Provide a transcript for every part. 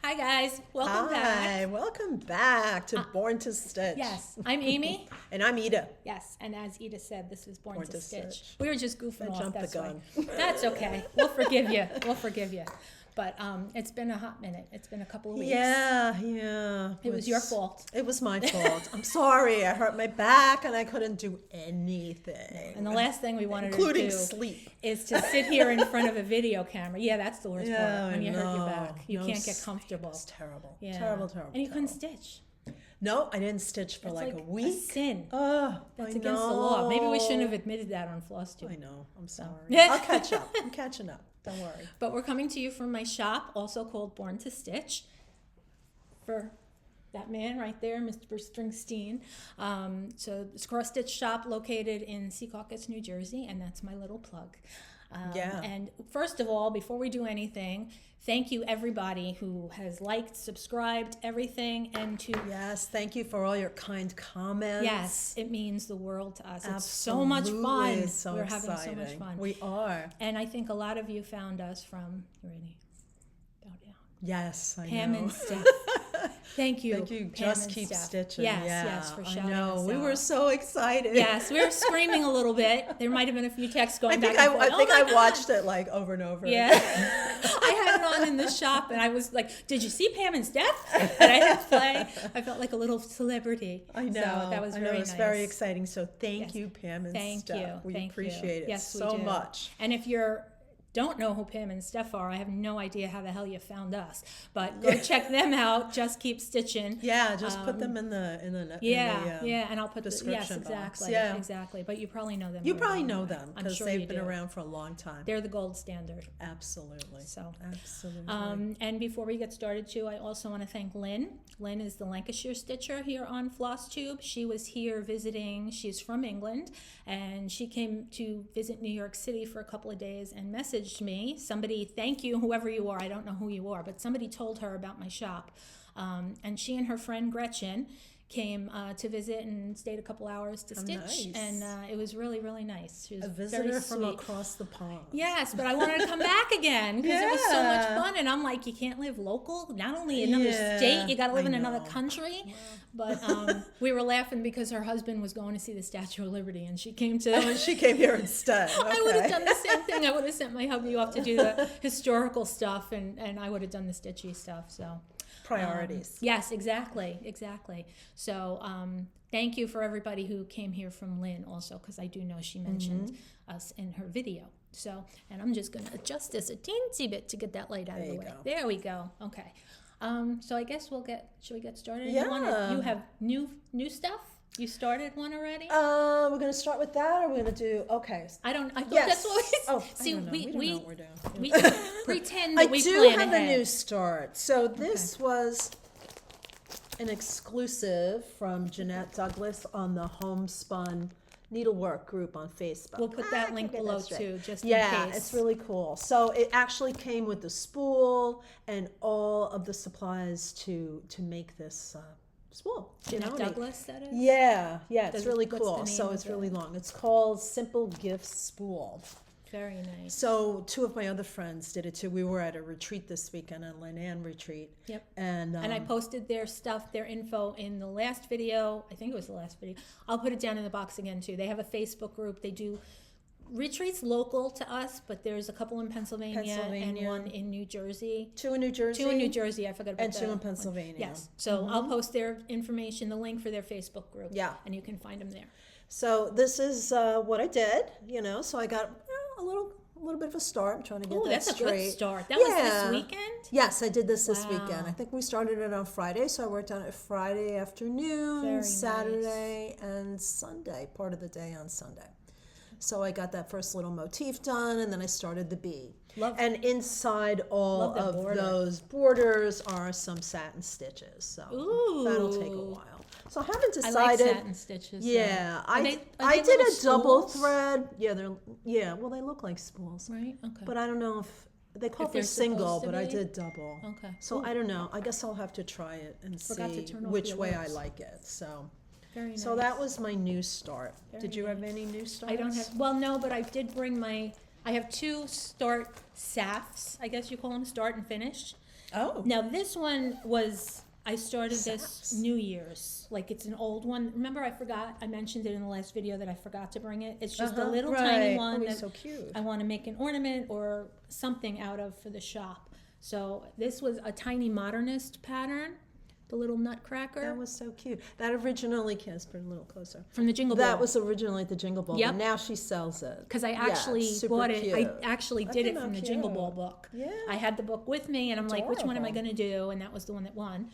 Hi guys, welcome back. Hi, welcome back to Born to Stitch. Yes, I'm Amy. And I'm Ida. Yes, and as Ida said, this is Born to to Stitch. Stitch. We were just goofing off. Jumped That's the why. gun. That's okay. We'll forgive you. We'll forgive you. But it's been a hot minute. It's been a couple of weeks. Yeah. It was your fault. It was my fault. I'm sorry. I hurt my back and I couldn't do anything. And the last thing we wanted including to do sleep. is to sit here in front of a video camera. Yeah, that's the worst part. When you hurt your know. back, you No can't get sleep. comfortable. It's terrible. Yeah. Terrible. And you couldn't stitch. No, I didn't stitch for That's like a week. A sin. Oh, That's I against know. the law. Maybe we shouldn't have admitted that on Flosstube. I know. I'm sorry. Yeah. I'll catch up. I'm catching up. Don't worry. But we're coming to you from my shop, also called Born to Stitch, for that man right there, Mr. Springsteen. So it's a cross stitch shop located in Secaucus, New Jersey, and that's my little plug. And first of all, before we do anything, thank you everybody who has liked, subscribed, everything, and to Yes, thank you for all your kind comments. yes, it means the world to us. Absolutely. It's so much fun. So We're exciting. having so much fun. We are. And I think a lot of you found us from, you ready? Bow down. Yes, I Pam know. and Steph. Thank you. Thank you. Pam Just and Keep Steph. Stitching. Yes, for shouting I know. us We out. were so excited. Yes, we were screaming a little bit. There might have been a few texts going I think back and forth. I think Oh my I God. watched it like over and over. Yeah. I had it on in the shop and I was like, did you see Pam and Steph? And I had to play. I felt like a little celebrity. I know. So that was I know. very It was nice. very exciting. So thank Yes. you, Pam and Thank Steph. you. We Thank appreciate you. it Yes, we so do. much. And if you're don't know who Pam and Steph are, I have no idea how the hell you found us. But go check them out. Just Keep Stitchin'. Yeah, just put them in the Yeah, and I'll put description yes, box. exactly, Yeah. exactly. But you probably know them. You already probably know anyway. them I'm because sure they've you been do. around for a long time. They're the gold standard. Absolutely. So, Absolutely. and before we get started too, I also want to thank Lynn. Lynn is the Lancashire stitcher here on Flosstube. She was here visiting. She's from England, and she came to visit New York City for a couple of days and messaged me. Somebody, thank you, whoever you are. I don't know who you are, but somebody told her about my shop. And she and her friend Gretchen came to visit and stayed a couple hours to stitch, nice. and it was really, really nice. She was A very visitor from sweet. across the pond. Yes, but I wanted to come back again because it was so much Yeah. fun. And I'm like, you can't live local. Not only in another state, you got to live I in another know. country. But we were laughing because her husband was going to see the Statue of Liberty, and she came to. Oh, and she came here instead. Okay. I would have done the same thing. I would have sent my hubby off to do the historical stuff, and I would have done the stitchy stuff. So. Priorities. Yes, exactly. So thank you for everybody who came here from Lynn also, because I do know she mentioned us in her video. So, and I'm just going to adjust this a teensy bit to get that light out of the way. There we go. Okay. So I guess should we get started? Yeah. You have new stuff? You started one already? We're going to start with that, or we're going to do, okay. I thought Yes. that's what See, we don't know what we're doing. we pretend I that we do plan have ahead. a new start. So this was an exclusive from Jeanette Douglas on the Homespun Needlework group on Facebook. We'll put that link can get below that straight. too, just in Yeah, case. it's really cool. So it actually came with the spool and all of the supplies to make this spool. Jeanette Douglas, that is? Yeah, it's really what's the cool. name So of it's it? really long. It's called Simple Gifts Spool. Very nice. So two of my other friends did it too. We were at a retreat this weekend, a Lynn retreat. Yep. And I posted their stuff, their info in the last video. I think it was the last video. I'll put it down in the box again too. They have a Facebook group. They do retreats local to us, but there's a couple in Pennsylvania. And one in New Jersey. Two in New Jersey. I forgot about And that. two in Pennsylvania. Yes. So I'll post their information, the link for their Facebook group. Yeah. And you can find them there. So this is what I did, So I got a little bit of a start. I'm trying to get that that's straight. a good start. That was this weekend? Yes, I did this Wow. weekend. I think we started it on Friday, so I worked on it Friday afternoon, Very Saturday, and Sunday, part of the day on Sunday. So I got that first little motif done, and then I started the bee. And inside all the of border. those borders are some satin stitches. So that'll take a while. So I haven't decided. I like satin stitches. Yeah, Are they I did little a double spools? thread. Yeah, well they look like spools. Right? Okay. But I don't know if they call If for they're single, supposed to but I be? did double. Okay. So I don't know. I guess I'll have to try it and Forgot to see turn off which the way I alerts. like it. So Very nice. so that was my new start. Very Did you have nice. any new starts? I don't have, well, no, but I did bring I have two start SAFs, I guess you call them, start and finish. Oh. Now this one was, I started this Sacks. New Year's. Like it's an old one. Remember I mentioned it in the last video that I forgot to bring it. It's just a little tiny one that so cute. I want to make an ornament or something out of for the shop. So this was a tiny modernist pattern, the little nutcracker. That was so cute. That originally, Casper, a little closer. From the Jingle Ball. That was originally the Jingle Ball, Yep. but now she sells it. Because I actually bought it. Cute. I actually did it came from out the cute. Jingle Ball book. Yeah. I had the book with me, and I'm like, which one am I Adorable. going to do? And that was the one that won.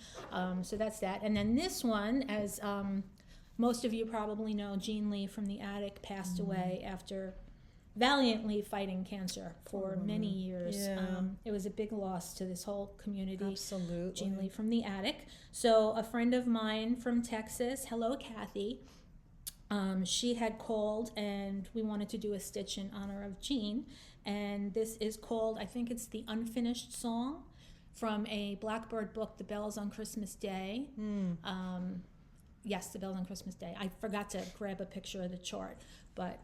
So that's that. And then this one, as most of you probably know, Jean Lee from the Attic passed away after valiantly fighting cancer for many years. Yeah. It was a big loss to this whole community. Absolutely. Jean Lee from the Attic. So a friend of mine from Texas, hello Kathy, she had called and we wanted to do a stitch in honor of Jean. And this is called, I think it's the Unfinished Song from a Blackbird book, The Bells on Christmas Day. Yes, The Bells on Christmas Day. I forgot to grab a picture of the chart, but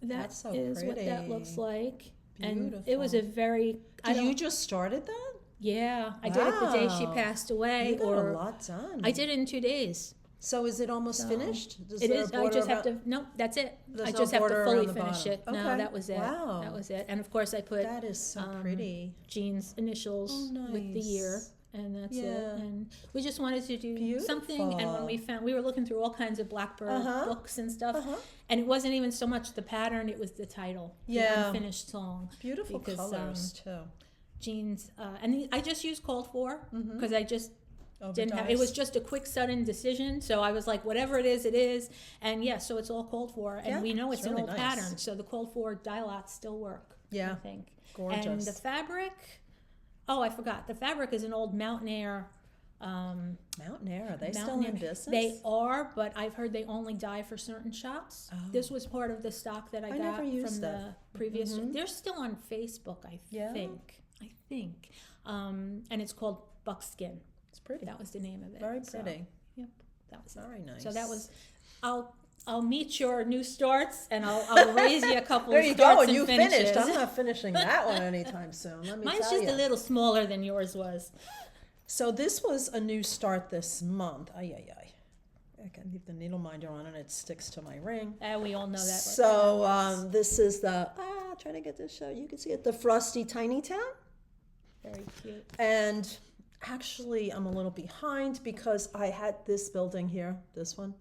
that That's so is what that pretty. looks like. And it Beautiful. was a very, Did you just started that? yeah, I did it the day she Wow. passed away. You got or a lot done. I did it in 2 days. So is it almost So, finished? Does It there is. a I border just have around- to. No, that's it. There's I no just have to border fully around the finish bottom. it. No, Okay. that was it. Wow. That was it. And of course, I put That is so pretty. Jean's initials Oh, with the year, nice. and that's Yeah. it. And we just wanted to do something. And when Beautiful. we were looking through all kinds of Blackbird books and stuff, and it wasn't even so much the pattern; it was the title, the Yeah. Unfinished Song. Beautiful Because, colors too. Jean's, I just used called for because I just didn't have, it Overdiced. was just a quick sudden decision, so I was like, whatever it is, and yeah, so it's all called for, and Yeah, we know it's it's an really old nice. pattern, so the called for die lots still work. Yeah, I think. gorgeous. And the fabric, oh, I forgot, the fabric is an old Mountain Air. Mountain Air, are they still Mountain in Air. business? They are, but I've heard they only dye for certain shops. Oh. This was part of the stock that I got never used from that. the previous. They're still on Facebook, I Yeah? think. And it's called Buckskin. It's pretty. That was the name of it. Very So, pretty. yep, that was it. Very nice. So that was, I'll meet your new starts, and I'll raise you a couple There of you starts go, and and you finishes. finished. I'm not finishing that one anytime soon. Let me Mine's tell just you. a little smaller than yours was. So this was a new start this month. Ay, ay, ay. I can leave the needle minder on and it sticks to my ring. We all know that. So this is the, trying to get this show. You can see it, the Frosty Tiny Town. Very cute. And actually, I'm a little behind because I had this building here, this one.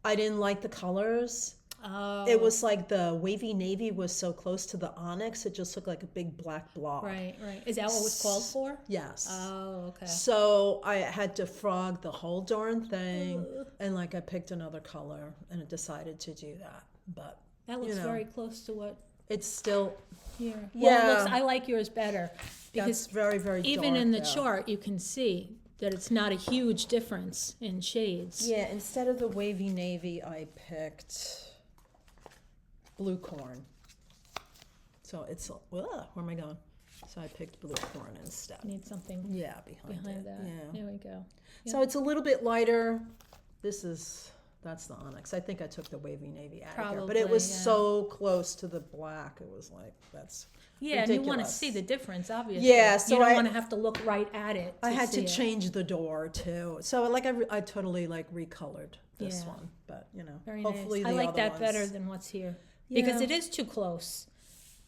I didn't like the colors. Oh. It was like the wavy navy was so close to the onyx, it just looked like a big black blob. Right. Is that what was called for? Yes. Oh, okay. So I had to frog the whole darn thing, and like I picked another color and decided to do that. But That looks very close to what it's still here. Well, Yeah. I like yours better because that's very, very even dark in the though. chart you can see that it's not a huge difference in shades. Yeah, instead of the wavy navy, I picked blue corn. So it's where am I going? So I picked blue corn instead. Need something Yeah, behind it. that. Yeah. There we go. So it's a little bit lighter. That's the onyx. I think I took the wavy navy out of here, but it Probably, was yeah. so close to the black. It was like that's Yeah, and you want to ridiculous. see the difference, obviously. Yeah, so you don't I- want to have to look right at it. I had see to it. change the door too. So like I totally like recolored this Yeah. one, but Very hopefully nice. I the like other that ones. better than what's here because Yeah. it is too close.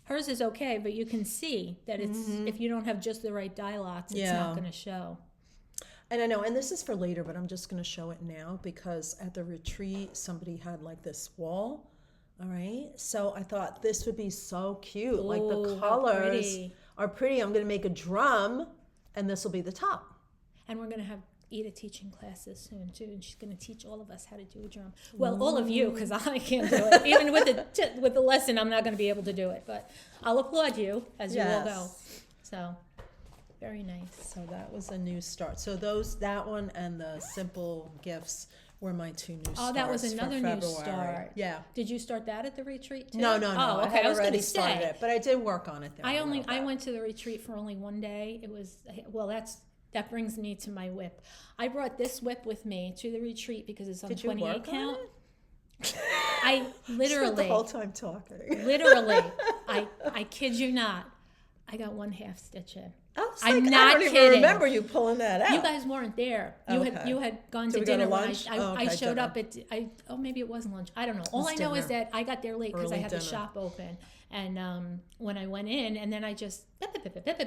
Hers is okay, but you can see that it's if you don't have just the right dye lots, it's Yeah. not going to show. And I know, and this is for later, but I'm just going to show it now because at the retreat somebody had like this wall. All right, so I thought this would be so cute. Like Ooh, the how colors pretty. are pretty. I'm going to make a drum, and this will be the top. And we're going to have Ida teaching classes soon too, and she's going to teach all of us how to do a drum. Well, all of you, because I can't do it. Even with the lesson, I'm not going to be able to do it. But I'll applaud you as you all go. So, very nice. So that was a new start. So that one and the simple gifts were my two new starts. Oh, that was another for new February. start. Yeah. Did you start that at the retreat too? No. Oh, okay. I had was already gonna started say. it, but I did work on it there. I went to the retreat for only one day. It was that brings me to my whip. I brought this whip with me to the retreat because it's on Did you 28 work count. on it? I Spent literally the whole time talking. literally, I kid you not, I got one half stitch in. I was I'm like, not I don't even kidding. remember you pulling that out. You guys weren't there. You had gone to Did we go to dinner when lunch? I showed dinner. up at maybe it wasn't lunch. I don't know. All was I know is dinner. that I got there late because I Early had dinner. the shop open, and when I went in, and then I just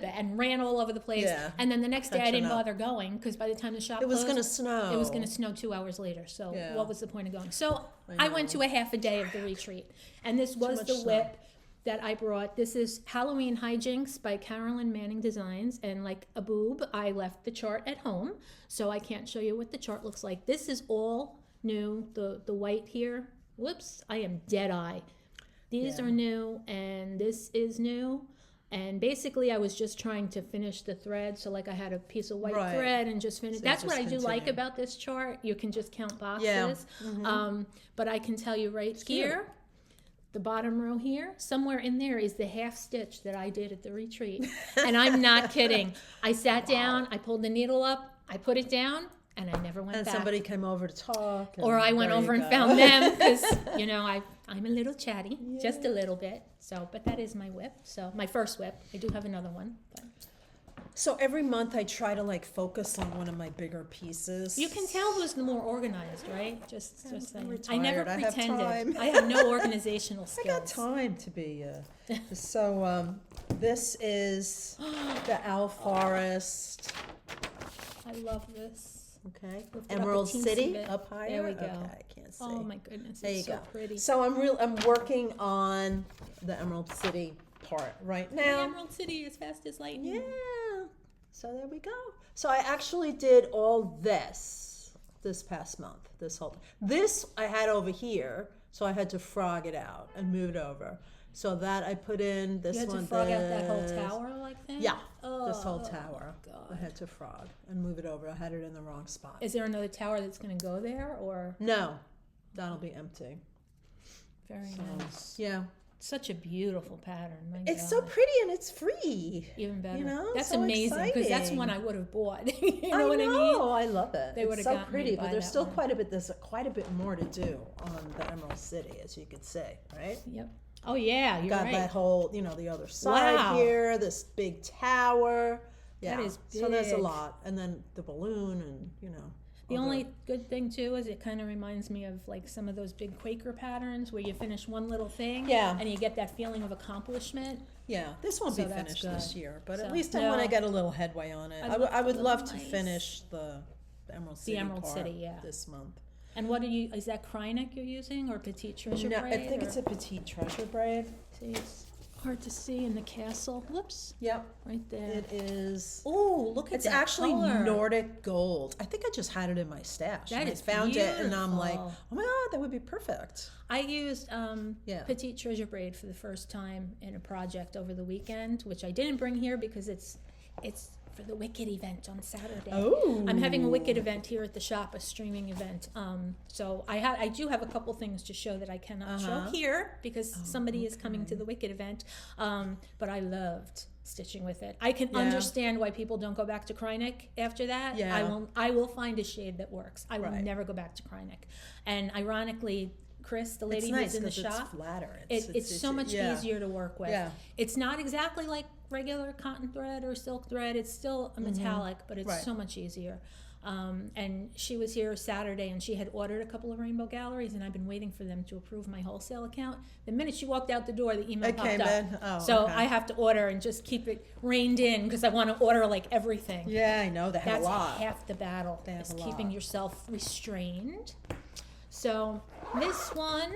and ran all over the place. Yeah. And then the next day I Catching didn't up. bother going because by the time the shop It was closed, going to snow. it was going to snow 2 hours later. So Yeah. what was the point of going? So I I went know. to a half a day of the retreat, and this was much the snow. whip that I brought. This is Halloween Hijinks by Carolyn Manning Designs, and like a boob, I left the chart at home, so I can't show you what the chart looks like. This is all new. The white here, whoops, I am dead eye. These Yeah. are new, and this is new. And basically, I was just trying to finish the thread. So, like, I had a piece of white Right. thread and just finish. So That's just what I do like continue. about this chart. You can just count boxes. Yeah. Mm-hmm. But I can tell you right here, the bottom row here, somewhere in there is the half stitch that I did at the retreat. And I'm not kidding. I sat down, I pulled the needle up, I put it down, and I never went And back. somebody came over to talk. Or I went there over you and go. found them because, you know, I'm a little chatty, just a little bit. So, but that is my whip. So, my first whip. I do have another one. But. So every month I try to like focus on one of my bigger pieces. You can tell who's more organized, right? Just saying. I'm I never retired. I have pretended. time. I have no organizational I skills. got time to be. So this is the Owl Forest. I love this. Okay. Lift it up a Emerald teensy City bit. up higher. There we go. Okay, I can't see. Oh my goodness, There you it's so go. pretty. So I'm working on the Emerald City part right The now. Emerald City is fast as lightning. Yeah. So there we go. So I actually did all this past month. This I had over here, so I had to frog it out and move it over. So that I put in this You had one. to frog out that this. whole tower like that? Yeah, Oh, this whole tower. God. I had to frog and move it over. I had it in the wrong spot. Is there another tower that's going to go there, or? No, that'll be empty. Very So, nice. yeah. Such a beautiful pattern. My It's so God. pretty and it's free. Even better. You know, That's so amazing because that's exciting. one I would have bought. You know what I mean? I love it. They It's would've so gotten me pretty, to but buy there's that still one. there's quite a bit more to do on the Emerald City, as you could see, right? Yep. Oh yeah, you're Got right. that whole, the other side Wow. here, this big tower. Yeah. That is So there's a big. lot, and then the balloon, and The all only good thing too is it kind of reminds me of like some of those big Quaker patterns where you finish one little thing, Yeah. and you get that feeling of accomplishment. this won't So be that's finished good. this year, but So, at least I no. want to get a little headway on it. I'd love I would to love look to nice. finish the Emerald City Emerald part City, yeah. this month. And what is that Krynic you're using or Petite Treasure No, braid? I think or- it's a petite treasure braid. See, it's hard to see in the castle. Whoops, Yep, right there. it is. Oh, look at It's that actually color. Nordic gold. I think I just had it in my stash. That and is I found it, and I'm like, beautiful. oh my god, that would be perfect. I used Yeah. Petite Treasure braid for the first time in a project over the weekend, which I didn't bring here because it's for the Wicked event on Saturday. Oh. I'm having a Wicked event here at the shop, a streaming event. So I do have a couple things to show that I cannot show here because somebody is coming to the Wicked event. But I loved stitching with it. I can understand why people don't go back to Krynic after that. Yeah. I will find a shade that works. I will Right. never go back to Krynic. And ironically, Chris, the lady It's nice who's in the 'cause it's shop, flatter. it's so much yeah. easier to work with. Yeah. It's not exactly like regular cotton thread or silk thread. It's still a metallic, but it's Right. so much easier. And she was here Saturday, and she had ordered a couple of rainbow galleries, and I've been waiting for them to approve my wholesale account. The minute she walked out the door, the email It popped came up. in? Oh, so okay. I have to order and just keep it reined in because I want to order like everything. Yeah, I know they have That's a lot. half the battle, They have is a keeping lot. yourself restrained. So this one,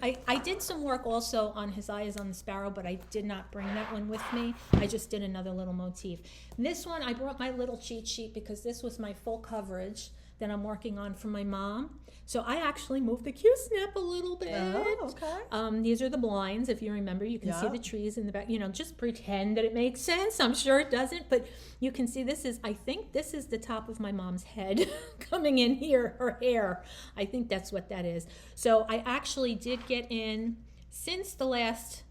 I did some work also on His Eye is on the Sparrow, but I did not bring that one with me. I just did another little motif. This one, I brought my little cheat sheet because this was my full coverage that I'm working on for my mom. So I actually moved the Q-snap a little bit. Oh, okay. These are the blinds. If you remember, you can see Yeah. the trees in the back. Just pretend that it makes sense. I'm sure it doesn't, but you can see I think this is the top of my mom's head coming in here, her hair. I think that's what that is. So I actually did get in since the last,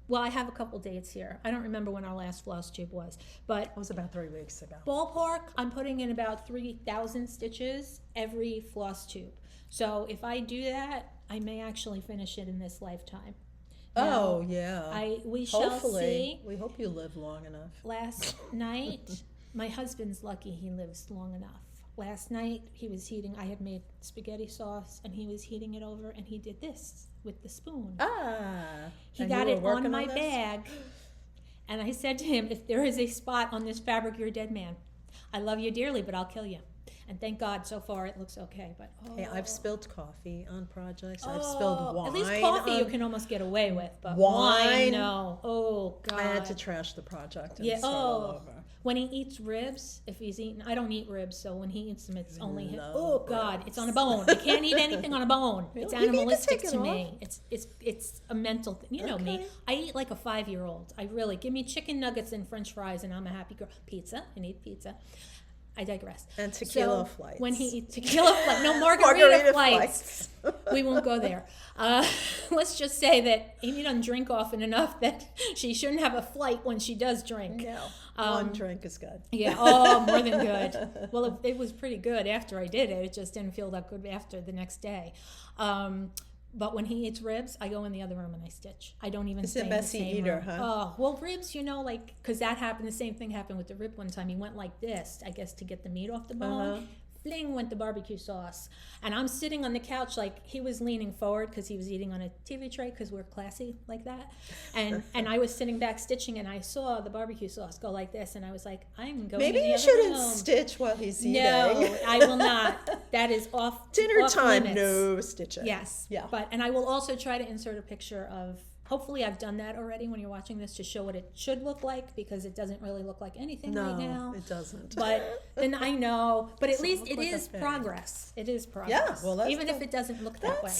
well, I have a couple dates here. I don't remember when our last Flosstube was, but It was about 3 weeks ago. ballpark, I'm putting in about 3,000 stitches every floss tube. So if I do that, I may actually finish it in this lifetime. Oh, yeah. We shall Hopefully. see. We hope you live long enough. Last night, my husband's lucky he lives long enough. Last night, I had made spaghetti sauce, and he was heating it over, and he did this with the spoon. He got it on my bag, and I said to him, if there is a spot on this fabric, you're a dead man. I love you dearly, but I'll kill you. And thank God, so far it looks okay. But Hey, I've spilled coffee on projects. I've spilled wine. At least coffee you can almost get away with, but wine, no. Oh God! I had to trash the project and start all over. When he eats ribs, if he's eating, I don't eat ribs, so when he eats them, it's only him. love Oh God, it's on a bone. I can't eat anything on a bone. It's animalistic to me. It's a mental thing. You know me. I eat like a 5-year-old. I really give me chicken nuggets and French fries, and I'm a happy girl. Pizza. I need pizza. I digress. And tequila flights. When he eats tequila flights, no margarita flights. We won't go there. Let's just say that Amy doesn't drink often enough that she shouldn't have a flight when she does drink. No, one drink is good. Yeah, more than good. Well, it was pretty good after I did it. It just didn't feel that good after the next day. But when he eats ribs, I go in the other room and I stitch. I don't even stay in the same eater, room. huh? Oh, well, ribs, because that happened. The same thing happened with the rib one time. He went like this, I guess, to get the meat off the bone. Fling went the barbecue sauce. And I'm sitting on the couch like he was leaning forward because he was eating on a TV tray because we're classy like that. And I was sitting back stitching and I saw the barbecue sauce go like this and I was like, I'm going Maybe in the you other shouldn't room. stitch while he's eating. No, I will not. That is off Dinner off time, limits. no stitching. Yes. Yeah. And I will also try to insert a picture of, hopefully I've done that already when you're watching this to show what it should look like because it doesn't really look like anything right now. No, it doesn't. But then I know, but at Doesn't least look it like a is thing. progress. It is progress. Yeah, well, that's even if it doesn't look that way.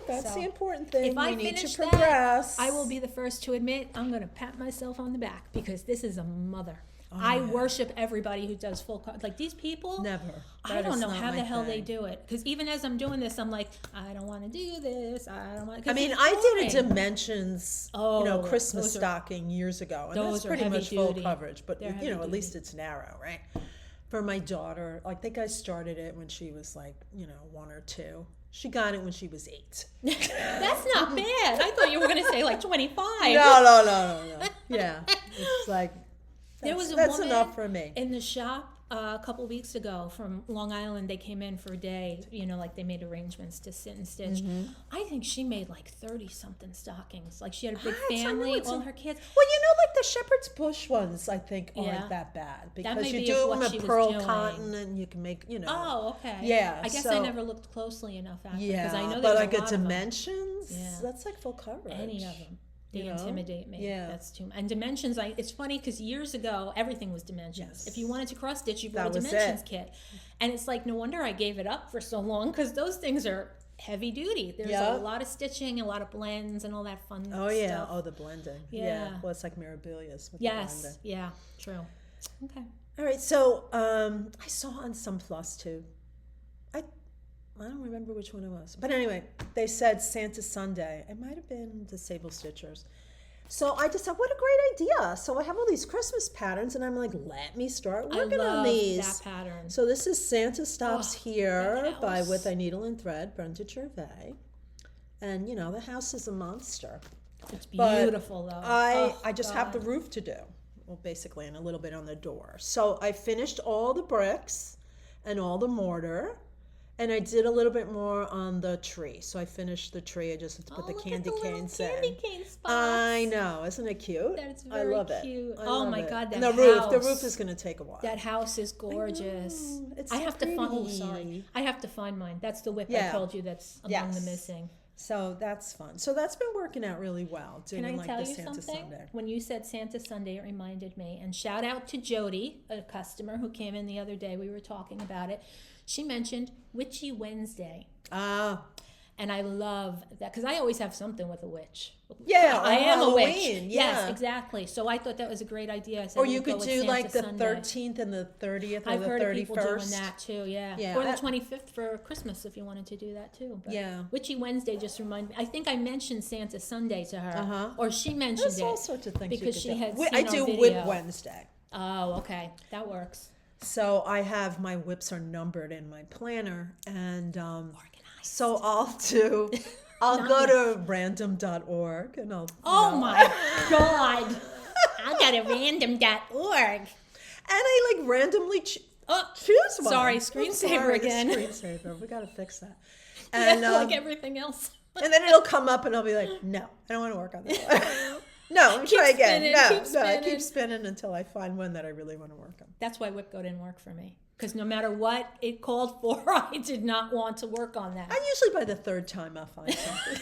That's So, the important thing. If I we need finish to progress. that, I will be the first to admit I'm going to pat myself on the back because this is a mother. I worship everybody who does full like these people. Never. I That don't is know not how my the hell they thing. do it. Because even as I'm doing this, I'm like, I don't want to do this. I don't want. I mean, I did a dimensions, Oh, Christmas those are- stocking years ago, and those that's are pretty heavy much full duty. coverage. But They're at heavy least duty. it's narrow, right? For my daughter, I think I started it when she was like, 1 or 2. She got it when she was 8. That's not bad. I thought you were going to say like 25. No. Yeah, it's like There was a that's woman enough for me. in the shop a couple weeks ago from Long Island. They came in for a day, like they made arrangements to sit and stitch. I think she made like 30 something stockings. Like she had a big What? I know family, it's all her kids. Well, like the shepherd's bush ones, I think aren't Yeah. that bad That because may you be do what them she with was pearl doing. cotton, and you can make, Oh, okay. Yeah, I guess so- I never looked closely enough at Yeah, because I know but there's like a a lot of them. dimensions, Yeah. that's like full coverage. Any of them. They You know? intimidate me. Yeah. That's too much. And dimensions, it's funny because years ago, everything was dimensions. Yes. If you wanted to cross stitch, you bought That a was dimensions it. kit. And it's like, no wonder I gave it up for so long because those things are heavy duty. There's Yeah. a lot of stitching, a lot of blends, and all that fun Oh yeah, stuff. oh the blending. Yeah. Well, it's like Mirabilis with the Yes. blending. Yeah. True. Okay. All right, so I saw on some Flosstube. I don't remember which one it was, but anyway, they said Santa Sunday. It might have been the Sable Stitchers. So I just thought, what a great idea! So I have all these Christmas patterns, and I'm like, let me start working I love on these. that pattern. So this is Santa Stops Here that by house. With a Needle and Thread, Brenda Gervais. And the house is a monster. It's But beautiful though. I just have the roof to do. Well, basically, and a little bit on the door. So I finished all the bricks and all the mortar. And I did a little bit more on the tree. So I finished the tree. I just had to put the look candy at the little canes candy in. cane spots. I know, isn't it cute? That's I very love cute. it. I Oh love my it. God, And that the roof house. is going to take a while. That house is gorgeous. know. It's I so have to find. Oh, pretty. sorry. I have to find mine. That's the whip I Yeah. told you that's among Yes. the missing. So that's fun. So that's been working out really well. Doing Can I like tell the you Santa something? Sunday. When you said Santa Sunday, it reminded me. And shout out to Jody, a customer who came in the other day. We were talking about it. She mentioned Witchy Wednesday. Ah, And I love that because I always have something with a witch. yeah, I on am a witch. Halloween, Yes, yeah. exactly. So I thought that was a great idea. I said, Or we'll you go could with do Santa like the Sunday. 13th and the 30th or I've the heard 31st. of people doing that too, yeah. Yeah, Or the that- 25th for Christmas if you wanted to do that too. But Yeah. Witchy Wednesday just reminded me. I think I mentioned Santa Sunday to her. Uh-huh. Or she mentioned There's it. all sorts of things because you could she do. had I seen our do video. Whip Wednesday. Oh, okay. That works. So I have my whips are numbered in my planner, and Organized. so I'll go to random.org and I'll. Oh my God. I'll go to random.org. And I like randomly choose one. Sorry, screensaver again. Screensaver. We got to fix that. And And like everything else. and then it'll come up and I'll be like, no, I don't want to work on that one. No, Keep try again. spinning, No, keep I spinning. keep spinning until I find one that I really want to work on. That's why WhipGo didn't work for me. Because no matter what it called for, I did not want to work on that. And usually by the third time I'll find something.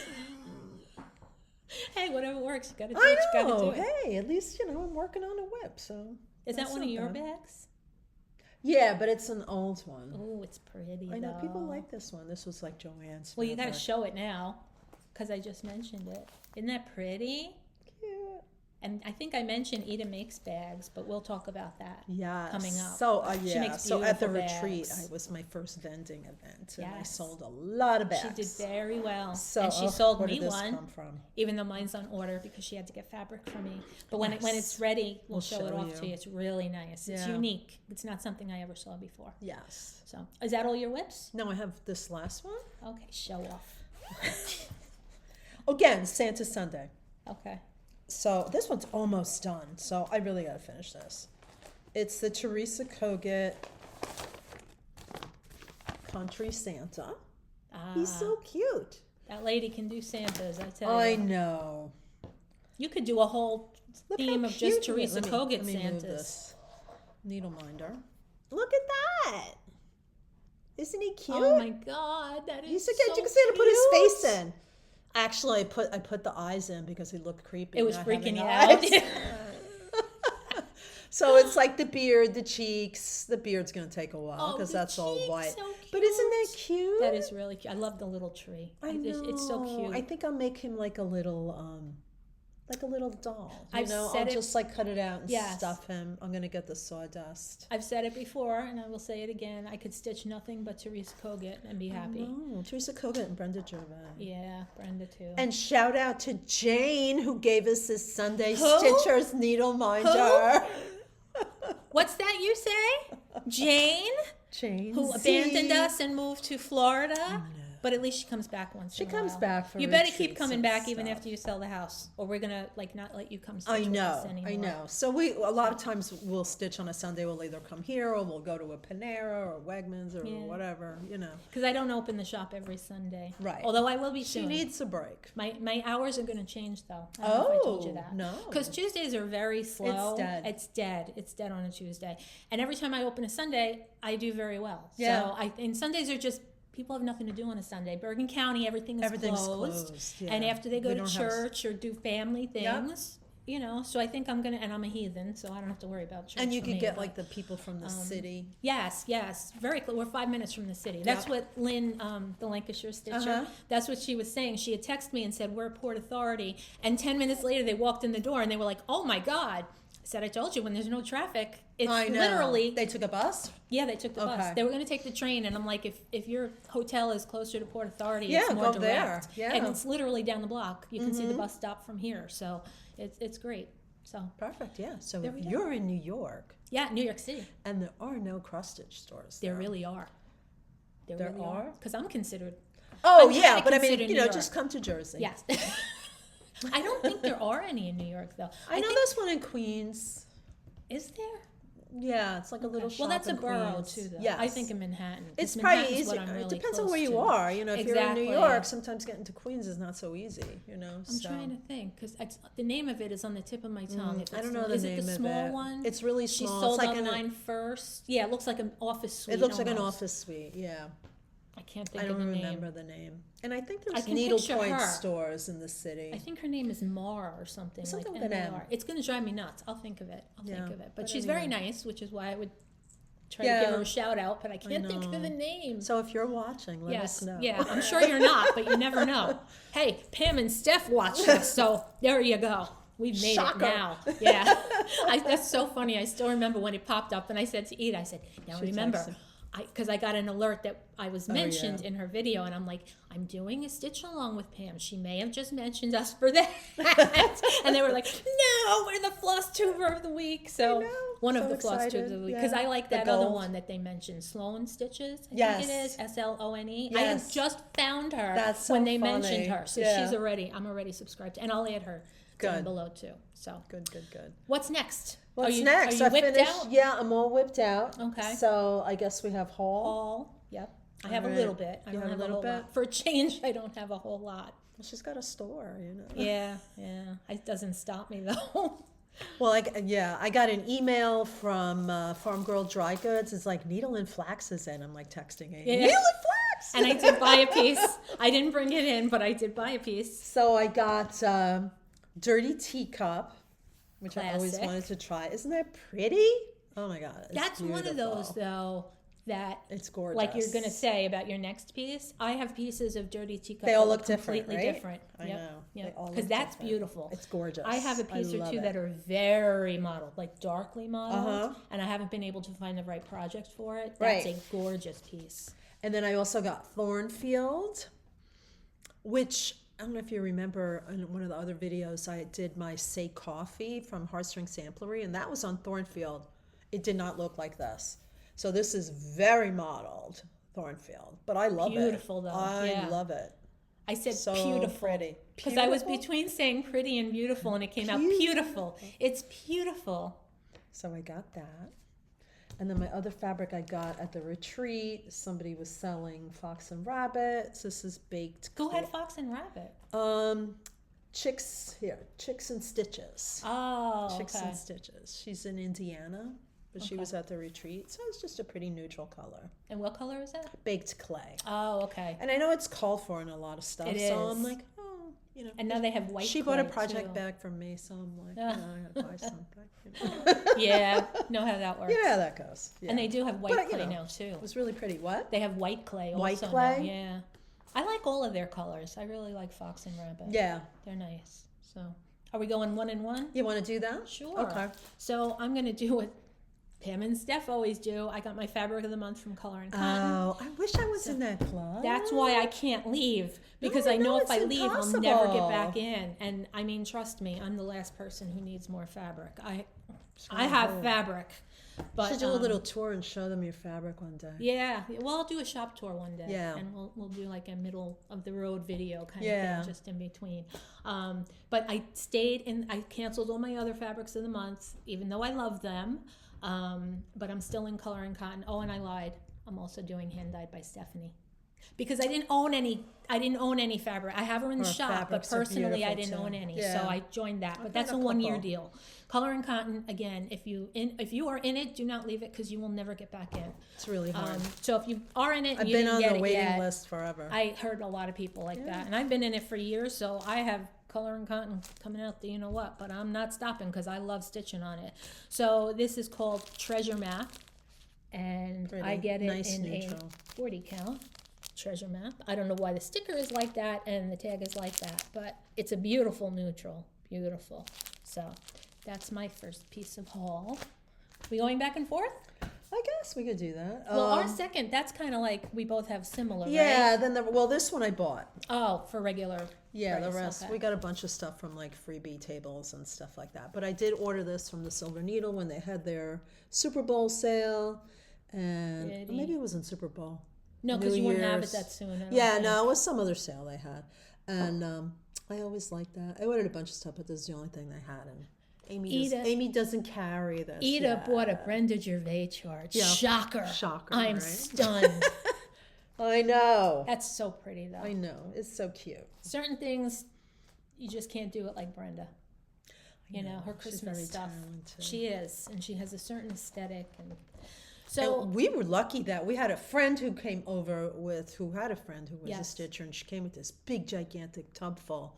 Hey, whatever works. You gotta do I what you gotta know. do. Hey, at least, I'm working on a whip, so. Is that that's one of not your bad. bags? Yeah, but it's an old one. Oh, it's pretty I know though. people like this one. This was like Joanne's. Well, you gotta favorite. show it now. Because I just mentioned it. Isn't that pretty? Cute. And I think I mentioned Eda makes bags, but we'll talk about that. Yeah. Coming up. So She makes So at the beautiful retreat, bags. it was my first vending event, and I Yes. sold a lot of bags. She did very well. So and she sold where me did this one, come from? even though mine's on order because she had to get fabric for me. But when when it's ready, we'll show it off to you. It's really nice. It's Yeah. unique. It's not something I ever saw before. Yes. So is that all your whips? No, I have this last one. Okay, show off. Again, Santa Sunday. Okay. So this one's almost done. So I really got to finish this. It's the Teresa Kogut Country Santa. He's so cute. That lady can do Santas, I tell I you. know. You could do a whole Look theme how of cute just he is. Teresa Let Kogut me move Santas. this needle minder. Look at that. Isn't he cute? Oh my God, that is so You can see him to put his cute. face in. Actually, I put the eyes in because he looked creepy. It was not freaking having you eyes. out. So it's like the beard, the cheeks. The beard's gonna take a while Oh, because the that's all cheeks, white. so But isn't that cute? That is really cute. I love the little tree. I know. It's so cute. I think I'll make him like a little doll. I've I'll said it- just like cut it out and Yes. stuff him. I'm gonna get the sawdust. I've said it before, and I will say it again. I could stitch nothing but Teresa Kogut and be happy. Oh, Teresa Kogut and Brenda Gervais. Yeah, Brenda too. And shout out to Jane who gave us this Sunday Who? Stitcher's needle minder. What's that you say? Jane? Jane, Who abandoned us and moved to Florida? But at least she comes back once in a while. She comes back for You better keep retreats coming and back even stuff. after you sell the house, or we're gonna not let you come stitch I with us know, anymore. I know. So a lot of times we'll stitch on a Sunday. We'll either come here or we'll go to a Panera or Wegmans or Yeah. whatever, Because I don't open the shop every Sunday. Right. Although I will be She soon. needs a break. My hours are going to change though. I don't know if I told you Oh, that. no. Because Tuesdays are very slow. It's dead. It's dead on a Tuesday. And every time I open a Sunday, I do very well. Yeah. So and Sundays are just, people have nothing to do on a Sunday. Bergen County, everything's closed. Yeah. And after they go We to don't have- church or do family things, so I think I'm going to, and I'm a heathen, so I don't have to worry about church. And you for could me, get but- like the people from the city. Yes, very close. We're 5 minutes from the city. That's what Lynn, the Lancashire stitcher, Uh-huh. that's what she was saying. She had texted me and said, we're Port Authority. And 10 minutes later, they walked in the door and they were like, oh my God. I said, I told you, when there's no traffic, it's I know. literally, They took a bus? yeah, they took the bus. Okay. They were going to take the train. And I'm like, if your hotel is closer to Port Authority, Yeah, it's more go direct. there. Yeah. And it's literally down the block. You can see the bus stop from here. So it's great. So Perfect, yeah. So There we go. you're in New York yeah, New York City. and there are no cross stitch stores. There really are. There really are? Because I'm considered. Oh, I'm yeah, kinda but I mean, considered New York. just come to Jersey. Yes. I don't think there are any in New York, though. I know think, there's one in Queens. Is there? Yeah, it's like a little shop. Well, that's a in borough, Queens. too, though. Yes. I think in Manhattan. 'cause It's probably Manhattan's easy. what I'm really It depends on close where you to. are. If you're in Exactly. New York, sometimes getting to Queens is not so easy. I'm trying to think, because the name of it is on the tip of my tongue. If I it's don't know the, the is name it the of small it. one? It's really She small. sold It's like online first. Yeah, it looks like an office suite. It looks like an almost. office suite. Yeah, I can't think I of don't the remember name. the name. And I think I there's can picture needlepoint her. stores in the city. I think her name is Mar or something. Something like with an M. M-A-R. It's going to drive me nuts. I'll think of it. I'll Yeah, think of it. But but she's anyway. very nice, which is why I would try Yeah. to give her a shout out, but I can't think of know. the name. So if you're watching, let us know. Yeah, I'm sure you're not, but you never know. Hey, Pam and Steph watched us, so there you go. We've made Shocker. it now. Yeah. That's so funny. I still remember when it popped up, and I said to Eda, I said, now She remember, texted. because I got an alert that I was Oh, mentioned yeah. in her video, and I'm like, I'm doing a stitch along with Pam. She may have just mentioned us for that. And they were like, no, we're the floss tuber of the week. So know. one So of the floss excited. tubes of the week. Yeah. Because I like The that other gold. one that they mentioned, Sloan Stitches, I Yes. think it is, Slone. I Yes. had just found her That's so when they funny. mentioned her. So Yeah. I'm already subscribed. And I'll add her down Good. below too. So Good. what's next? What's are you, next? Are you I whipped finished. out? Yeah, I'm all whipped out. Okay. So I guess we have haul. All, yep. I have All a right. little bit. I You don't have have a a little whole bit? lot. For a change, I don't have a whole lot. Well, she's got a store, you know. Yeah. It doesn't stop me though. Well, I got an email from Farm Girl Dry Goods. It's like needle and flax is in. I'm like texting it. Yeah. Needle and flax. And I did buy a piece. I didn't bring it in, but I did buy a piece. So I got Dirty Teacup, which I always Classic. wanted to try. Isn't that pretty? Oh my God. It's That's one of beautiful. those though that It's gorgeous. like you're gonna say about your next piece. I have pieces of Dirty Teacup. They all that look different, completely right? different. I Yep. know. Yep. They all Because look that's different. beautiful. It's gorgeous. I have a piece or love two it. that are very modeled, like darkly modeled, Uh-huh. and I haven't been able to find the right project for it. That's Right. a gorgeous piece. And then I also got Thornfield, which I don't know if you remember in one of the other videos, I did my Say Coffee from Heartstring Samplery, and that was on Thornfield. It did not look like this. So this is very modeled Thornfield, but I love it. Beautiful, though. I Yeah. love it. I said So beautiful. pretty. Because I was Beautiful? between saying pretty and beautiful, and it came out beautiful. It's beautiful. So I got that. And then my other fabric I got at the retreat, somebody was selling Fox and Rabbits. This is baked. Go ahead, Fox and Rabbit. Chicks and Stitches. Oh, Chicks okay. and Stitches. She's in Indiana, but she was at the retreat. So it's just a pretty neutral color. And what color is it? Baked clay. Oh, okay. And I know it's called for in a lot of stuff. It so is. I'm like, oh, you know. And now they have white She bought a clay, project too. bag from me, so I'm like, Ah. I gotta buy something. Yeah, know how that works. Yeah, that goes. Yeah. And they do have white But, you clay know, now, too. It was really pretty. What? They have white clay White also clay? now, yeah. I like all of their colors. I really like Fox and Rabbit. Yeah. They're nice. So, are we going one and one? You want to do that? Sure. Okay. So, I'm going to do what Pam and Steph always do. I got my fabric of the month from Color and Cotton. Oh, I wish I was in that club. That's why I can't leave, because No, I know no, if I it's leave, I'll never get impossible. back in. And I mean, trust me, I'm the last person who needs more fabric. I have fabric, but should do a little tour and show them your fabric one day. Yeah, well, I'll do a shop tour one day. Yeah. And we'll do like a middle of the road video kind Yeah. of thing, just in between. But I stayed and I canceled all my other fabrics of the month, even though I love them. But I'm still in Color and Cotton. Oh, and I lied. I'm also doing Hand Dyed by Stephanie. Because I didn't own any fabric. I have her in the Her shop, but fabrics are personally I beautiful, didn't own too. any. Yeah. So I joined that. But I've that's got a a 1 year couple. deal. Color and Cotton, again, if you are in it, do not leave it, because you will never get back in. It's really hard. So if you are in it, and I've you been didn't on get the it waiting yet, list forever. I heard a lot of people like that, and I've been in it for years, so I have Color and Cotton coming out, you know what, but I'm not stopping because I love stitching on it. So this is called Treasure Map, and Pretty. I get it Nice in neutral. a 40 count Treasure Map. I don't know why the sticker is like that and the tag is like that, but it's a beautiful neutral, beautiful. So that's my first piece of haul. We going back and forth? I guess we could do that. Well, our second, that's kind of like we both have similar, yeah. right? Then this one I bought. Oh, for regular. Yeah, the price, rest okay. we got a bunch of stuff from like freebie tables and stuff like that. But I did order this from the Silver Needle when they had their Super Bowl sale, and Did maybe it was in Super Bowl. No, New because you wouldn't have it Year's. that soon. I don't Yeah, think. no, it was some other sale they had, and I always liked that. I ordered a bunch of stuff, but this is the only thing they had, and Amy doesn't carry this. Ida yet. bought a Brenda Gervais chart. Yeah. Shocker. Shocker, I'm right? stunned. I know. That's so pretty, though. I know. It's so cute. Certain things, you just can't do it like Brenda. You know, her She's Christmas very stuff. talented. She is, and she has a certain aesthetic. And so, And we were lucky that we had a friend who came over who had a friend who was a Yes. stitcher, and she came with this big, gigantic tub full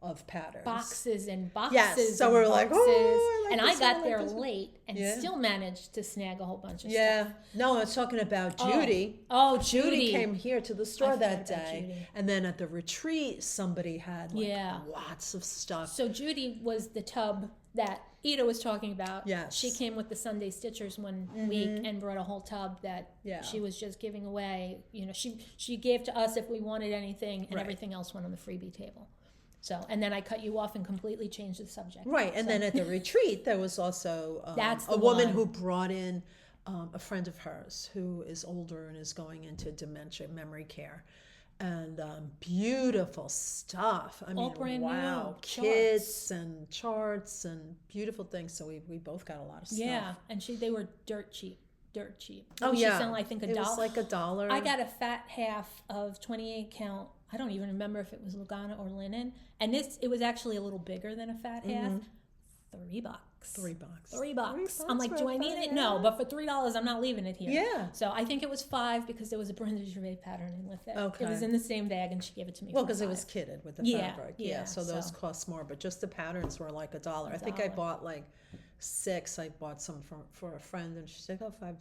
of patterns. boxes and boxes. Yes, so and we were like, boxes. oh, I like and this I got one, I like there this one. late and Yeah. still managed to snag a whole bunch of Yeah. stuff. No, I was talking about Judy. Oh, Judy came here to the store forgot that about day, Judy. and then at the retreat, somebody had like Yeah. lots of stuff. So Judy was the tub that Ida was talking about. Yes. She came with the Sunday Stitchers one week and brought a whole tub that she was just giving away. You know, she gave to us if we wanted anything, and everything else went on the freebie table. So, and then I cut you off and completely changed the subject. Right, and then at the retreat, there was also a woman who brought in a friend of hers who is older and is going into dementia memory care. And beautiful stuff. I All mean, brand wow, new kits and charts and beautiful things. So we both got a lot of stuff. Yeah, and they were dirt cheap. Oh She yeah, selling, I think, $1. It was like $1. I got a fat half of 28 count. I don't even remember if it was Lugana or linen, and it was actually a little bigger than a fat half. $3. $3. I'm like, do I need it? No, but for $3, I'm not leaving it here. Yeah. So I think it was $5 because there was a Brenda Gervais pattern in with it. Okay. It was in the same bag, and she gave it to me. Well, because it was kitted with the fabric. Yeah. So those cost more, but just the patterns were like $1. I think I bought like 6. I bought some for a friend, and she said, "Oh, $5."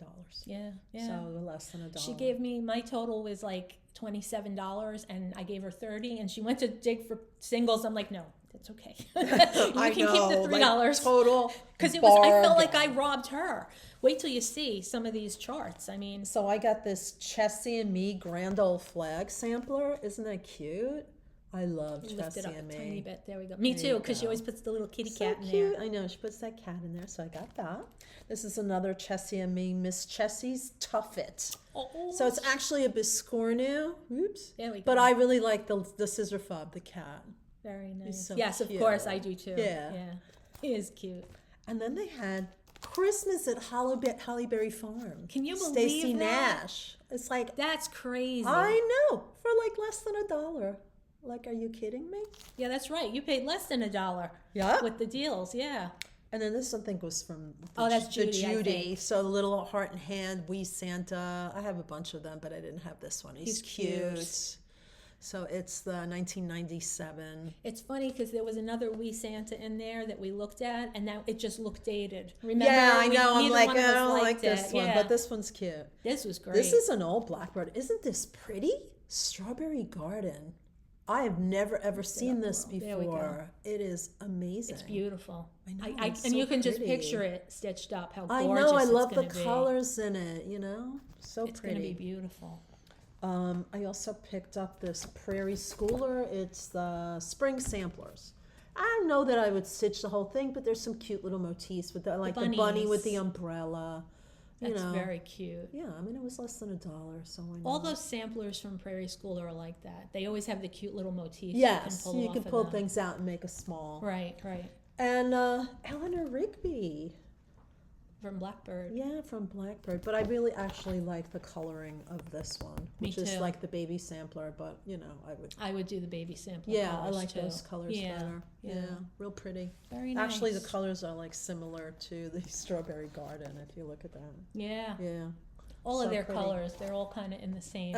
Yeah. So less than $1. She gave me, my total was like $27, and I gave her $30, and she went to dig for singles. I'm like, no. It's okay. You can keep the $3 total. Because I felt like I robbed her. Wait till you see some of these charts. I mean, so I got this Chessie and Me Grand Old Flag sampler. Isn't that cute? I love Chessie and Me. A tiny bit. There we go. Me too, because she always puts the little kitty cat in cute. there. I know she puts that cat in there, so I got that. This is another Chessie and Me, Miss Chessie's Tuffet. Oh. So it's actually a biscornu. Oops. There we go. But I really like the scissor fob, the cat. Very nice. So yes, cute. Of course I do too. Yeah. He is cute. And then they had Christmas at Hollyberry Farm. Can you believe Stacey that? Nash. It's like, that's crazy. I know, for like less than $1. Like, are you kidding me? Yeah, that's right. You paid less than $1. Yeah. With the deals, yeah. And then this, I think, was from that's Judy. I think. So the little heart and hand, Wee Santa. I have a bunch of them, but I didn't have this one. He's cute. So it's the 1997. It's funny because there was another Wee Santa in there that we looked at, and now it just looked dated. Remember? Yeah, I know. I'm like, I don't like it. this one, but this one's cute. This was great. This is an old blackbird. Isn't this pretty? Strawberry Garden. I have never ever seen this before. It is amazing. It's beautiful. I know. And so you can pretty. just picture it stitched up. How I gorgeous know. I it's love the gonna be. colors in it. You know, so It's pretty. going to be beautiful. I also picked up this Prairie Schooler. It's the spring samplers. I don't know that I would stitch the whole thing, but there's some cute little motifs with the bunny bunnies. with the umbrella. That's very cute. Yeah, I mean, it was less than $1, so why not? All those samplers from Prairie School are like that. They always have the cute little motifs. Yes, you can pull things out and make a small. Right. And Eleanor Rigby. From Blackbird. Yeah, from Blackbird. But I really actually like the coloring of this one, which is like the baby sampler. But I would do the baby sampler. Yeah, I like those colors better. Yeah, real pretty. Very nice. Actually, the colors are like similar to the Strawberry Garden. If you look at that. Yeah. All of their colors, they're all kind of in the same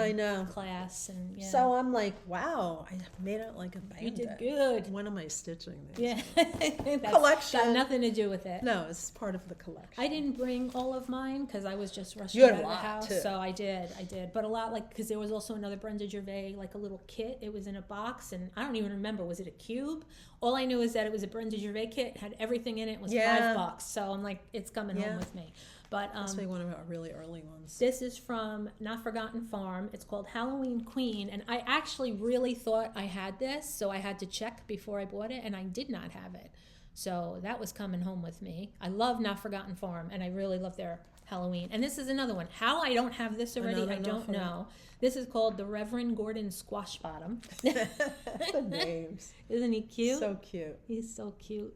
class. And So I'm like, wow, I made it like a bandit. You did good. When am I stitching these? Yeah. That's collection. Got nothing to do with it. No, it's part of the collection. I didn't bring all of mine because I was just rushing You out had of a the house. too. So I did. But a lot, because there was also another Brenda Gervais, like a little kit. It was in a box, and I don't even remember. Was it a cube? All I knew is that it was a Brenda Gervais kit, had everything in it, was $5. So I'm like, it's coming home with me. But That's maybe one of our really early ones. This is from Not Forgotten Farm. It's called Halloween Queen, and I actually really thought I had this, so I had to check before I bought it, and I did not have it. So that was coming home with me. I love Not Forgotten Farm, and I really love their Halloween. And this is another one. How I don't have this already, I don't know. This is called the Reverend Gordon Squash Bottom. The names. Isn't he cute? So cute. He's so cute.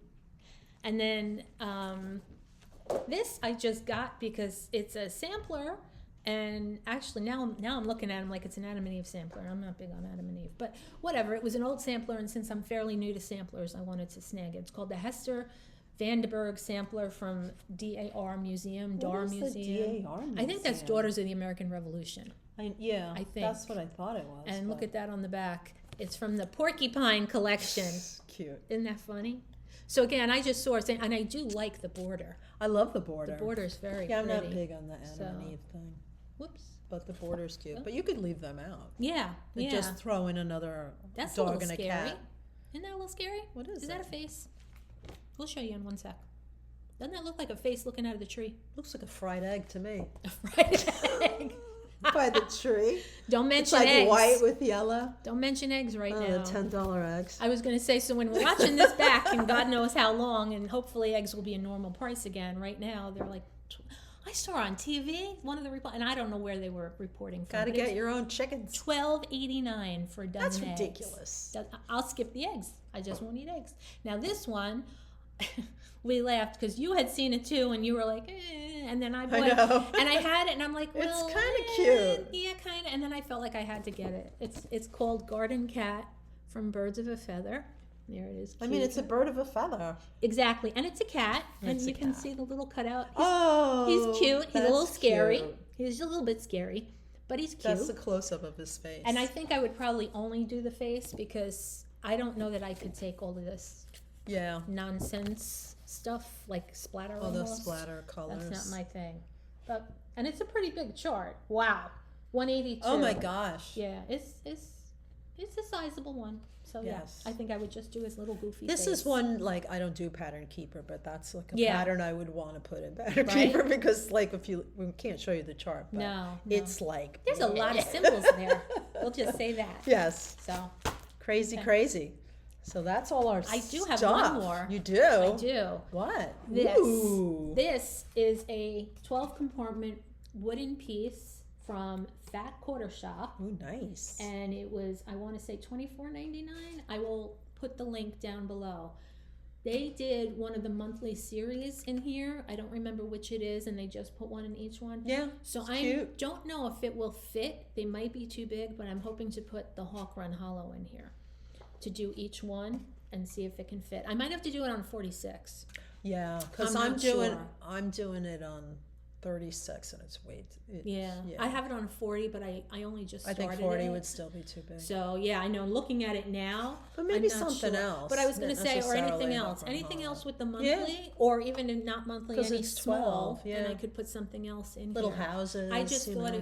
And then this I just got because it's a sampler, and actually now I'm looking at him like it's an Adam and Eve sampler. I'm not big on Adam and Eve, but whatever. It was an old sampler, and since I'm fairly new to samplers, I wanted to snag it. It's called the Hester Vandenberg sampler from DAR Museum. DAR Museum. DAR Museum? I think that's Daughters of the American Revolution. I think that's what I thought it was. And look at that on the back. It's from the Porcupine collection. Cute. Isn't that funny? So again, I just saw it, and I do like the border. I love the border. The border's very pretty. I'm pretty. not big on the Adam and Eve thing. Whoops. But the border's cute. But you could leave them out. Yeah. And just throw in another That's dog a little and a scary. cat. Isn't that a little scary? What is that a face? We'll show you in one sec. Doesn't that look like a face looking out of the tree? Looks like a fried egg to me. A fried egg. By the tree. Don't mention it's like eggs. White with yellow. Don't mention eggs right now. The $10 eggs. I was going to say, so when we're watching this back, and God knows how long, and hopefully eggs will be a normal price again. Right now, they're like, I saw on TV one of the and I don't know where they were reporting from. Got to get your own chickens. $12.89 for a dozen eggs. That's ridiculous. I'll skip the eggs. I just won't eat eggs. Now this one, we laughed because you had seen it too, and you were like, and then I bought it, and I had it, and I'm like, well, it's kind of cute. Yeah, kind of. And then I felt like I had to get it. It's called Garden Cat from Birds of a Feather. There it is. I mean, it's a bird of a feather. Exactly, and it's a cat, and It's a you can cat. see the little cutout. He's He's cute. He's a little scary. Cute. He's a little bit scary, but he's cute. That's the close-up of his face. And I think I would probably only do the face because I don't know that I could take all of this nonsense stuff like splatter. All those almost. splatter colors. That's not my thing. And it's a pretty big chart. Wow, 182. Oh my gosh. Yeah, it's a sizable one. So Yes. yeah, I think I would just do his little goofy This face. is one, like, I don't do pattern keeper, but that's like a Yeah. pattern I would want to put in pattern Right? keeper because, like, we can't show you the chart, but No. it's like There's a lot of symbols there. We'll just say that. Yes, So crazy. So that's all our I do have stuff. one more. You do? I do. What? This. Ooh. This is a 12 compartment wooden piece from Fat Quarter Shop. Ooh, nice. And it was, I want to say $24.99. I will put the link down below. They did one of the monthly series in here. I don't remember which it is, and they just put one in each one. Yeah. So it's I cute. don't know if it will fit. They might be too big, but I'm hoping to put the Hawk Run Hollow in here to do each one and see if it can fit. I might have to do it on 46. Yeah, because I'm I'm not doing sure. I'm doing it on 36, and it's Yeah. I have it on 40, but I only just I started think 40 it. would still be too big. So yeah, I know. Looking at it now, But maybe I'm not something sure. else, But I was going to not say, or anything necessarily else, Hawk anything Run else Hollow. with the monthly, or even if not monthly, 'Cause any it's small, 12, yeah. and I could put something else in Little here. houses. I just you thought know.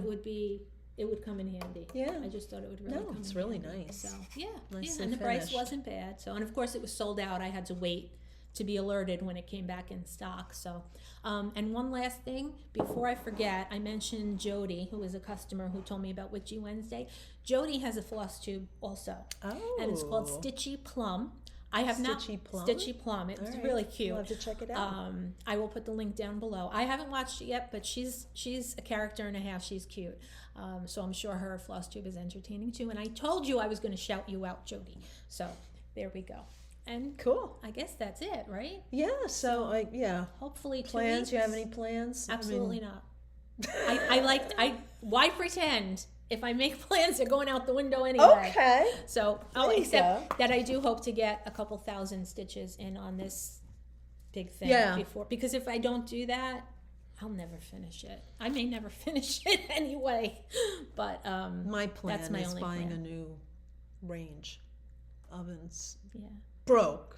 it would come in handy. Yeah. I just thought it would really No, come it's in really handy. nice. So yeah, Nicely and the price finished. wasn't bad. So, and of course it was sold out. I had to wait to be alerted when it came back in stock. So, and one last thing before I forget, I mentioned Jody, who is a customer who told me about Witchy Wednesday. Jody has a floss tube also, and it's called Stitchy Plum. I have Stitchy Plum? Stitchy Plum. It's All right. really cute. We'll have to check it out. I will put the link down below. I haven't watched it yet, but she's a character and a half. She's cute. So I'm sure her floss tube is entertaining too. And I told you I was going to shout you out, Jody. So there we go. And Cool. I guess that's it, right? Yeah. So Hopefully 2 plans. weeks. You have any plans? Absolutely not. Why pretend? If I make plans, they're going out the window anyway. Okay. So, There you except that I do hope to get a couple thousand stitches in on this big thing before, because if I don't do that, I'll never finish it. I may never finish it anyway, but My plan that's my is only buying plan. a new range. Ovens Yeah. broke.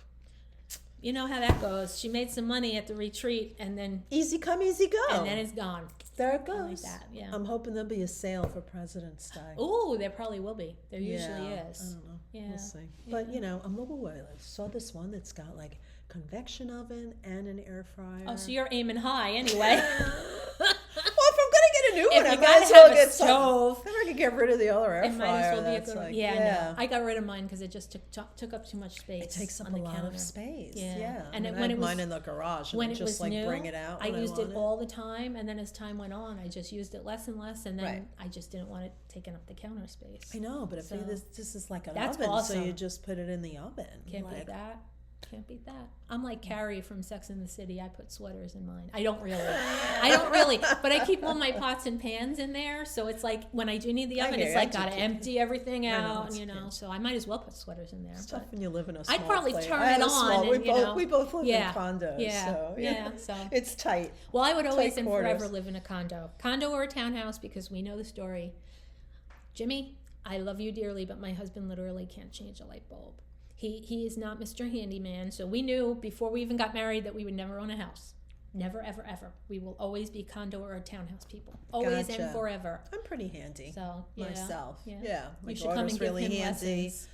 You know how that goes. She made some money at the retreat, and then Easy come, easy go. it's gone. There it I goes. like that, yeah. I'm hoping there'll be a sale for President's Day. Ooh, there probably will be. There usually I is. don't know. Yeah. We'll see. But I'm aware. I saw this one that's got like convection oven and an air fryer. Oh, so you're aiming high anyway. Well, if I'm gonna get a new If one, I you might gotta as well have a get some. stove. Then I could get rid of the other air It fryer. might as well be a that's good one. like, Yeah, no. I got rid of mine because it just took up too much space. It takes up on a the lot counter. of space. Yeah. Yeah. And I when have it was mine in the garage, and when I it just was like new, bring it out. I when used want it all the time, and then as time went on, I just used it less and less, and then Right. I just didn't want it taking up the counter space. I know, but if So, this is like an that's oven, so awesome. you just put it in the oven. Can't beat that. Can't beat that. I'm like Carrie from Sex and the City. I put sweaters in mine. I don't really, but I keep all my pots and pans in there. So it's like when I do need the oven, hear it's you. like I gotta do empty everything I know, out, it's- you know. yeah. So I might as well put sweaters in there. It's but tough when you live in a small I'd probably place. turn I had it a small- on. We and, both we both live yeah, in condos. yeah, so, yeah. So it's tight. well, I would always tight and quarters. forever live in a condo or a townhouse, because we know the story. Jimmy, I love you dearly, but my husband literally can't change a light bulb. He is not Mr. Handyman, so we knew before we even got married that we would never own a house. Never, ever, ever. We will always be condo or a townhouse people. Always Gotcha. and forever. I'm pretty handy So, yeah. myself. Yeah. Yeah, my You should come daughter's and give really him handy. lessons.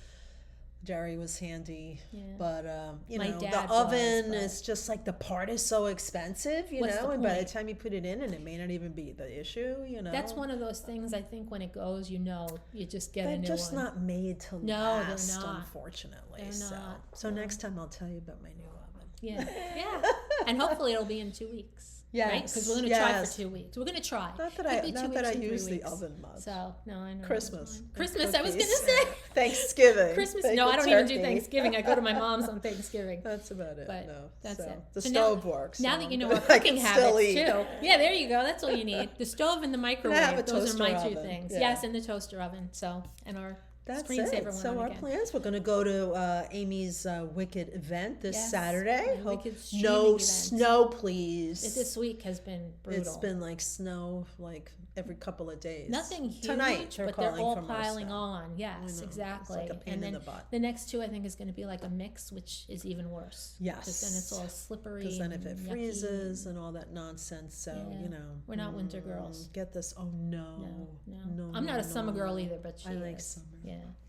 Jerry was handy, Yeah. but you My know, the dad oven was, but- is just like the part is so expensive, you What's know, the and by the point? time you put it in, and it may not even be the issue, you know. That's one of those things. I think when it goes, you know, you just get They're a new just one. not made to No, they're last, not. unfortunately. They're so, not, so no. next time I'll tell you about my new oven. Yeah, yeah, and hopefully it'll be in 2 weeks. Right? Yes, Because we're going to try yes. for 2 weeks. We're going to try. Not that Could I be 2 not weeks that I or 3 use the weeks. oven much. So no, I know. Christmas. That's and fine. Christmas. I was going cookies. to say. Thanksgiving. Christmas. Bake No, a I don't even do turkey. Thanksgiving. I go to my mom's on Thanksgiving. That's about it. But no, that's so, it. The So stove works. Now so that you know I'm our good. I cooking can still habits eat. too. Yeah, there you go. That's all you need. The stove and the microwave. have a Those are my toaster 2 oven. things. Yeah. Yes, and the toaster oven. So, and our That's screensaver it. went So on our again. plans, we're going to go to Amy's Wicked event this Yes, Saturday. my Hope Wicked streaming no event. snow, please. This week has been brutal. It's been like snow like every couple of days. Nothing huge, Tonight, but they're calling all for more piling snow. on. I Yes, know. exactly. It's like a pain And in then the butt. the next 2, I think, is going to be like a mix, which is even worse. Yes. Because then it's all slippery. Because then if and it yucky freezes and all that nonsense, so Yeah. you know, We're not winter girls. Get this? Oh no, No. I'm not a summer girl either, but she I like is. summer.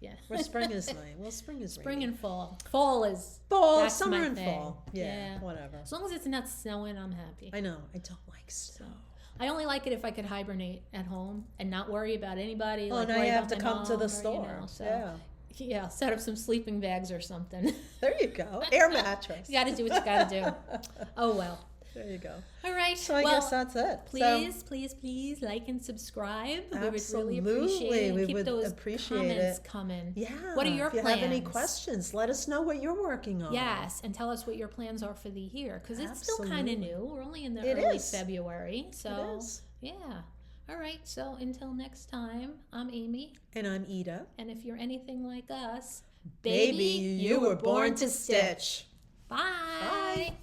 Yeah. Well, spring is nice. Well, spring is Spring rainy. and fall. Fall is fall, that's summer my and thing. fall. Yeah, whatever. As long as it's not snowing, I'm happy. I know. I don't like snow. I only like it if I could hibernate at home and not worry about anybody. Oh, like now worry you have about to my come to mom the or, store. so, yeah, set up some sleeping bags or something. There you go. Air mattress. You got to do what you got to do. Oh well. There you go. All right. So I guess that's it. Please like and subscribe. Absolutely. We would really appreciate it. And We keep would those appreciate comments it. coming. Yeah. What are your if you plans? have any questions, let us know what you're working on. Yes, and tell us what your plans are for the year because it's still kind of Absolutely. new. We're only in the It early is. February, so It is. yeah. All right. So until next time, I'm Amy, And I'm Ida. and if you're anything like us, Baby, you were born to stitch. Bye. Bye.